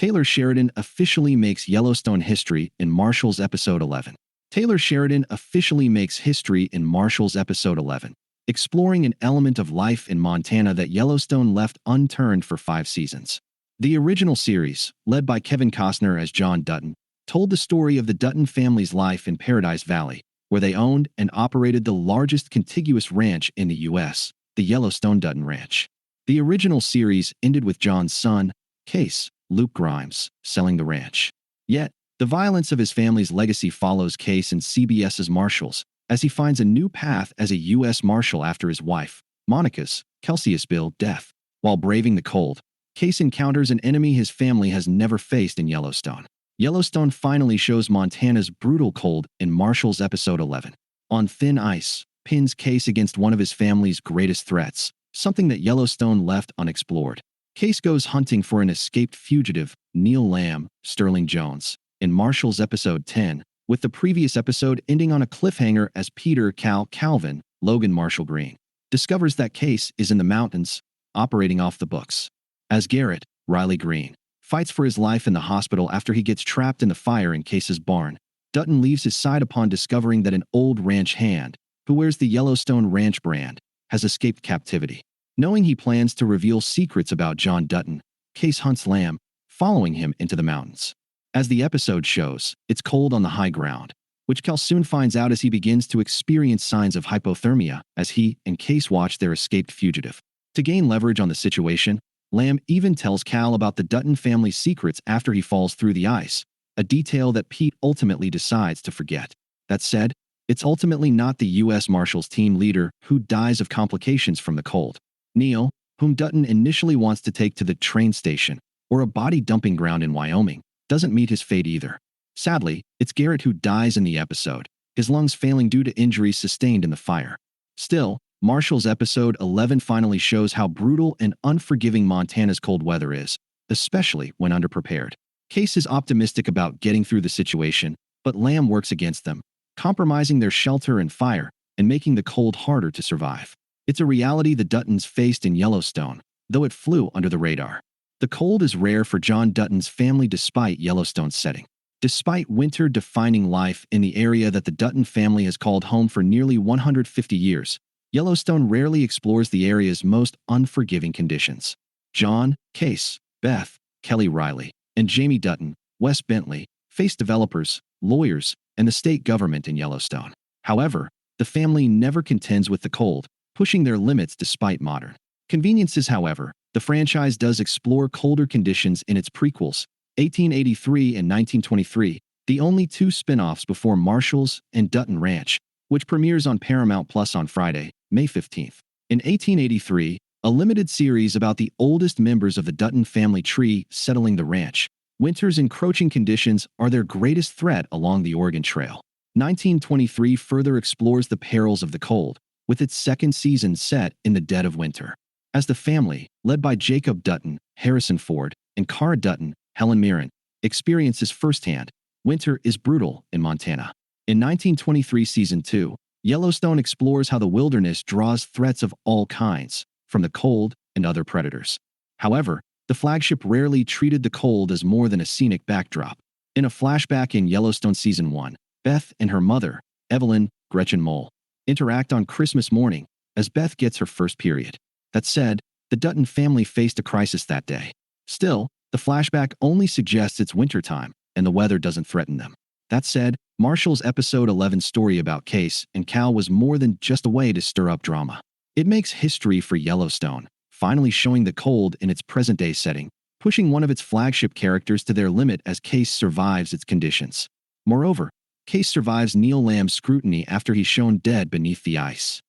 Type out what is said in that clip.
Taylor Sheridan officially makes Yellowstone history in Marshals Episode 11. Taylor Sheridan officially makes history in Marshals Episode 11, exploring an element of life in Montana that Yellowstone left unturned for 5 seasons. The original series, led by Kevin Costner as John Dutton, told the story of the Dutton family's life in Paradise Valley, where they owned and operated the largest contiguous ranch in the U.S., the Yellowstone Dutton Ranch. The original series ended with John's son, Case, Luke Grimes, selling the ranch. Yet, the violence of his family's legacy follows Case in CBS's Marshals, as he finds a new path as a U.S. Marshal after his wife, Monica's, Kelsey'sville, death. While braving the cold, Case encounters an enemy his family has never faced in Yellowstone. Yellowstone finally shows Montana's brutal cold in Marshals Episode 11. On thin ice, pins Case against one of his family's greatest threats, something that Yellowstone left unexplored. Case goes hunting for an escaped fugitive, Neil Lamb, Sterling Jones, in Marshals Episode 10, with the previous episode ending on a cliffhanger as Peter Calvin, Logan Marshall Green, discovers that Case is in the mountains, operating off the books. As Garrett, Riley Green, fights for his life in the hospital after he gets trapped in the fire in Case's barn, Dutton leaves his side upon discovering that an old ranch hand, who wears the Yellowstone Ranch brand, has escaped captivity. Knowing he plans to reveal secrets about John Dutton, Case hunts Lamb, following him into the mountains. As the episode shows, it's cold on the high ground, which Cal soon finds out as he begins to experience signs of hypothermia as he and Case watch their escaped fugitive. To gain leverage on the situation, Lamb even tells Cal about the Dutton family's secrets after he falls through the ice, a detail that Pete ultimately decides to forget. That said, it's ultimately not the U.S. Marshals team leader who dies of complications from the cold. Neil, whom Dutton initially wants to take to the train station or a body dumping ground in Wyoming, doesn't meet his fate either. Sadly, it's Garrett who dies in the episode, his lungs failing due to injuries sustained in the fire. Still, Marshals Episode 11 finally shows how brutal and unforgiving Montana's cold weather is, especially when underprepared. Case is optimistic about getting through the situation, but Lamb works against them, compromising their shelter and fire and making the cold harder to survive. It's a reality the Duttons faced in Yellowstone, though it flew under the radar. The cold is rare for John Dutton's family despite Yellowstone's setting. Despite winter-defining life in the area that the Dutton family has called home for nearly 150 years, Yellowstone rarely explores the area's most unforgiving conditions. John, Case, Beth, Kelly Riley, and Jamie Dutton, Wes Bentley, face developers, lawyers, and the state government in Yellowstone. However, the family never contends with the cold, pushing their limits despite modern conveniences. However, the franchise does explore colder conditions in its prequels, 1883 and 1923, the only 2 spin-offs before Marshals and Dutton Ranch, which premieres on Paramount Plus on Friday, May 15th. In 1883, a limited series about the oldest members of the Dutton family tree settling the ranch. Winter's encroaching conditions are their greatest threat along the Oregon Trail. 1923 further explores the perils of the cold, with its second season set in the dead of winter. As the family, led by Jacob Dutton, Harrison Ford, and Cara Dutton, Helen Mirren, experiences firsthand, winter is brutal in Montana. In 1923 Season 2, Yellowstone explores how the wilderness draws threats of all kinds, from the cold and other predators. However, the flagship rarely treated the cold as more than a scenic backdrop. In a flashback in Yellowstone Season 1, Beth and her mother, Evelyn Gretchen Mole, interact on Christmas morning as Beth gets her first period. That said, the Dutton family faced a crisis that day. Still, the flashback only suggests it's wintertime and the weather doesn't threaten them. That said, Marshals Episode 11's story about Case and Cal was more than just a way to stir up drama. It makes history for Yellowstone, finally showing the cold in its present-day setting, pushing one of its flagship characters to their limit as Case survives its conditions. Moreover, Case survives Neil Lamb's scrutiny after he's shown dead beneath the ice.